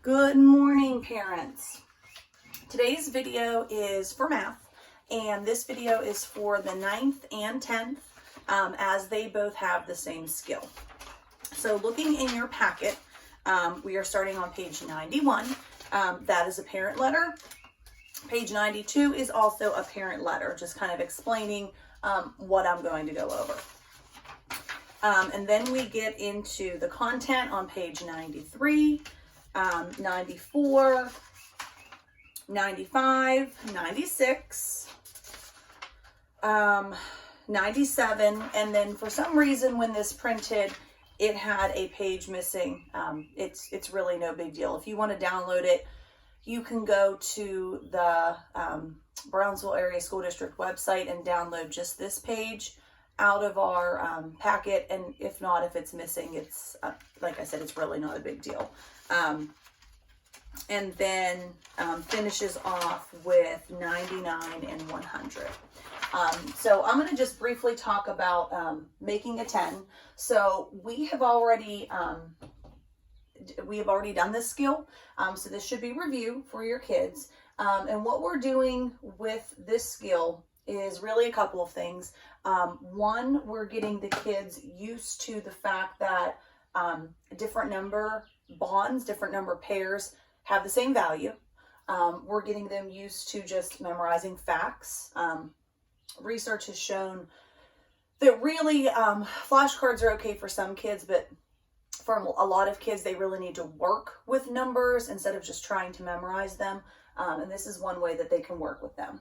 Good morning, parents. Today's video is for math, and this video is for the 9th and 10th as they both have the same skill. So looking in your packet, we are starting on page 91. That is a parent letter. Page 92 is also a parent letter, just kind of explaining what I'm going to go over. And then we get into the content on page 93, 94, 95, 96, 97, and then for some reason when this printed, it had a page missing. It's really no big deal. If you want to download it, you can go to the Brownsville Area School District website and download just this page out of our packet, and if not, if it's missing, it's like I said, it's really not a big deal. And then finishes off with 99 and 100. So I'm going to just briefly talk about making a 10. So we have already done this skill, so this should be review for your kids. And what we're doing with this skill is really a couple of things. One, we're getting the kids used to the fact that different number bonds, different number pairs have the same value. We're getting them used to just memorizing facts. Research has shown that really flashcards are okay for some kids, but for a lot of kids, they really need to work with numbers instead of just trying to memorize them. And this is one way that they can work with them.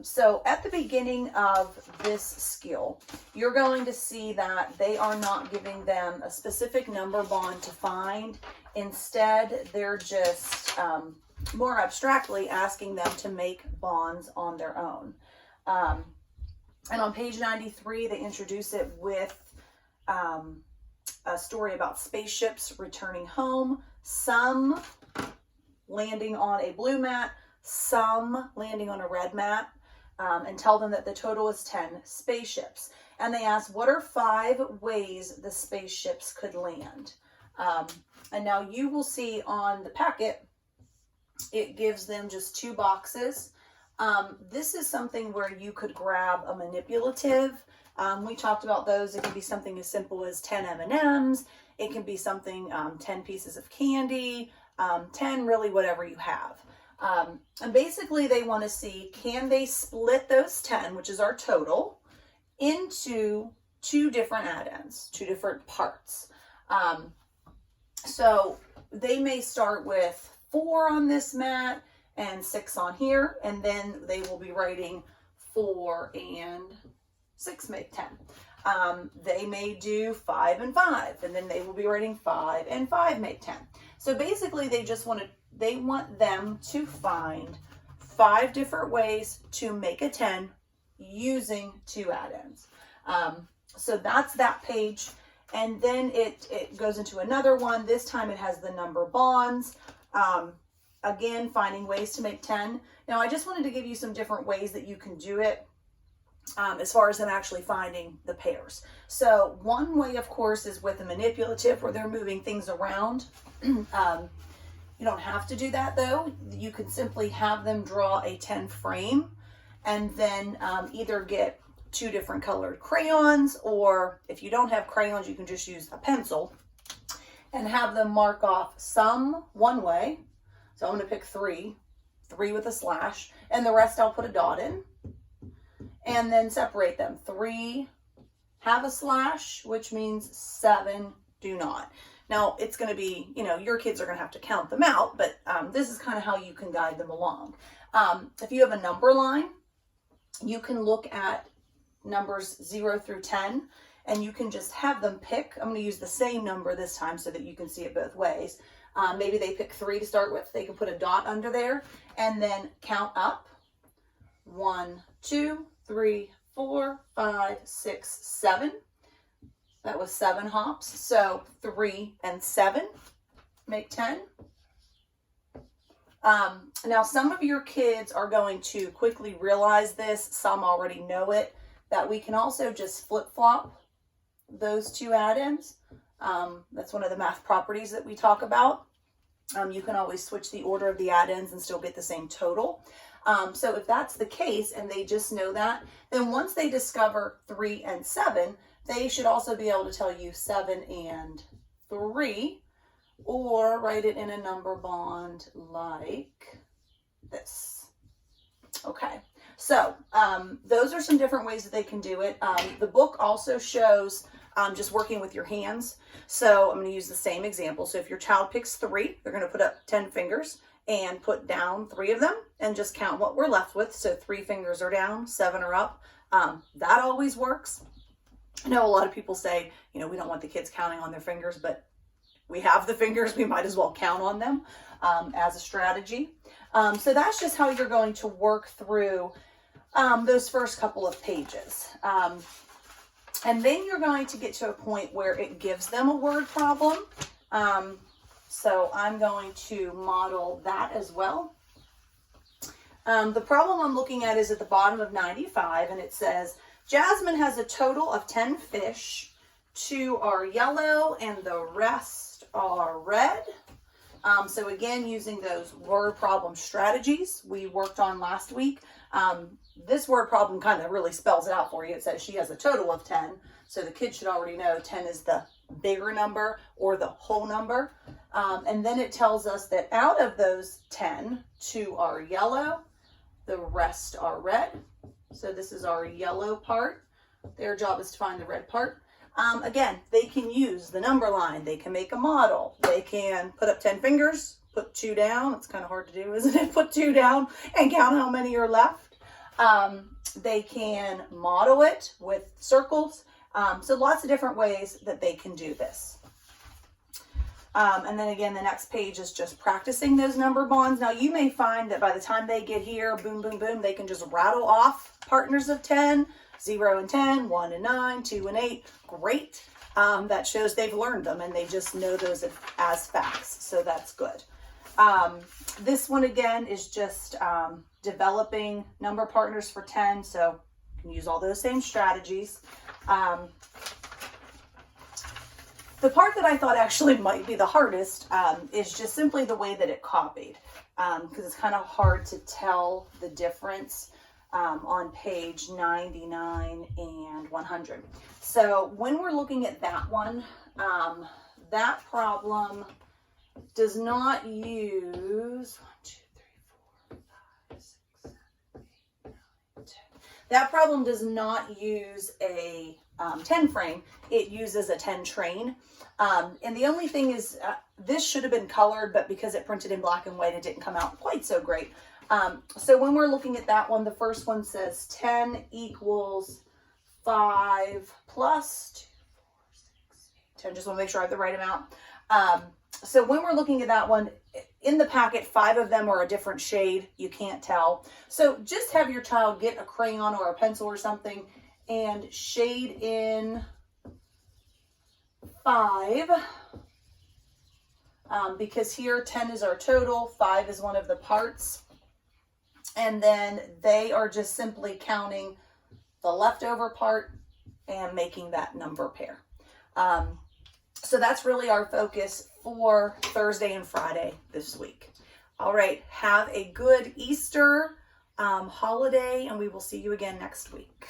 So at the beginning of this skill, you're going to see that they are not giving them a specific number bond to find. Instead, they're just more abstractly asking them to make bonds on their own. And on page 93, they introduce it with a story about spaceships returning home, some landing on a blue mat, some landing on a red mat, and tell them that the total is 10 spaceships. And they ask, what are 5 ways the spaceships could land? And now you will see on the packet, it gives them just 2 boxes. This is something where you could grab a manipulative. We talked about those. It can be something as simple as 10 M&Ms. It can be something, 10 pieces of candy, 10 really whatever you have. And basically they want to see, can they split those 10, which is our total, into 2 different add-ins, 2 different parts. So they may start with 4 on this mat and 6 on here, and then they will be writing 4 and 6 make 10. They may do 5 and 5, and then they will be writing 5 and 5 make 10. So basically they want them to find 5 different ways to make a 10 using 2 add-ins. So that's that page. And then it goes into another one. This time it has the number bonds. Again, finding ways to make 10. Now, I just wanted to give you some different ways that you can do it as far as them actually finding the pairs. So one way, of course, is with a manipulative where they're moving things around. You don't have to do that, though. You can simply have them draw a 10 frame and then either get 2 different colored crayons, or if you don't have crayons, you can just use a pencil and have them mark off some one way. So I'm going to pick 3 with a slash, and the rest I'll put a dot in, and then separate them. 3 have a slash, which means 7 do not. Now, it's going to be, your kids are going to have to count them out, but this is kind of how you can guide them along. If you have a number line, you can look at numbers 0 through 10, and you can just have them pick. I'm going to use the same number this time so that you can see it both ways. Maybe they pick 3 to start with. They can put a dot under there and then count up. 1, 2, 3, 4, 5, 6, 7. That was 7 hops. So 3 and 7 make 10. Now, some of your kids are going to quickly realize this. Some already know it, that we can also just flip-flop those 2 add-ins. That's one of the math properties that we talk about. You can always switch the order of the add-ins and still get the same total. So if that's the case and they just know that, then once they discover 3 and 7, they should also be able to tell you 7 and 3, or write it in a number bond like this. Okay, so those are some different ways that they can do it. The book also shows just working with your hands. So I'm going to use the same example. So if your child picks 3, they're going to put up 10 fingers and put down 3 of them and just count what we're left with. So 3 fingers are down, 7 are up. That always works. I know a lot of people say, you know, we don't want the kids counting on their fingers, but we have the fingers, we might as well count on them as a strategy. So that's just how you're going to work through those first couple of pages. And then you're going to get to a point where it gives them a word problem. So I'm going to model that as well. The problem I'm looking at is at the bottom of 95, and it says, Jasmine has a total of 10 fish. 2 are yellow and the rest are red. So again, using those word problem strategies we worked on last week. This word problem kind of really spells it out for you. It says she has a total of 10. So the kid should already know 10 is the bigger number or the whole number. And then it tells us that out of those 10, 2 are yellow, the rest are red. So this is our yellow part. Their job is to find the red part. Again, they can use the number line. They can make a model. They can put up 10 fingers, put 2 down. It's kind of hard to do, isn't it? Put 2 down and count how many are left. They can model it with circles. So lots of different ways that they can do this. And then again, the next page is just practicing those number bonds. Now you may find that by the time they get here, boom, boom, boom, they can just rattle off partners of 10, 0 and 10, 1 and 9, 2 and 8. Great. That shows they've learned them and they just know those as facts. So that's good. This one again is just developing number partners for 10. So you can use all those same strategies. The part that I thought actually might be the hardest is just simply the way that it copied, because it's kind of hard to tell the difference on page 99 and 100. So when we're looking at that one, that problem does not use 1, 2, 3, 4, 5, 6, 7, 8, 9, 10. That problem does not use a 10 frame. It uses a 10 train. And the only thing is, this should have been colored, but because it printed in black and white, it didn't come out quite so great. So when we're looking at that one, the first one says 10 equals 5 plus 2, 4, 6, 8, 10. Just want to make sure I have the right amount. So when we're looking at that one, in the packet, 5 of them are a different shade. You can't tell. So just have your child get a crayon or a pencil or something and shade in 5, because here 10 is our total, 5 is one of the parts, and then they are just simply counting the leftover part and making that number pair. So that's really our focus for Thursday and Friday this week. All right, have a good Easter holiday, and we will see you again next week.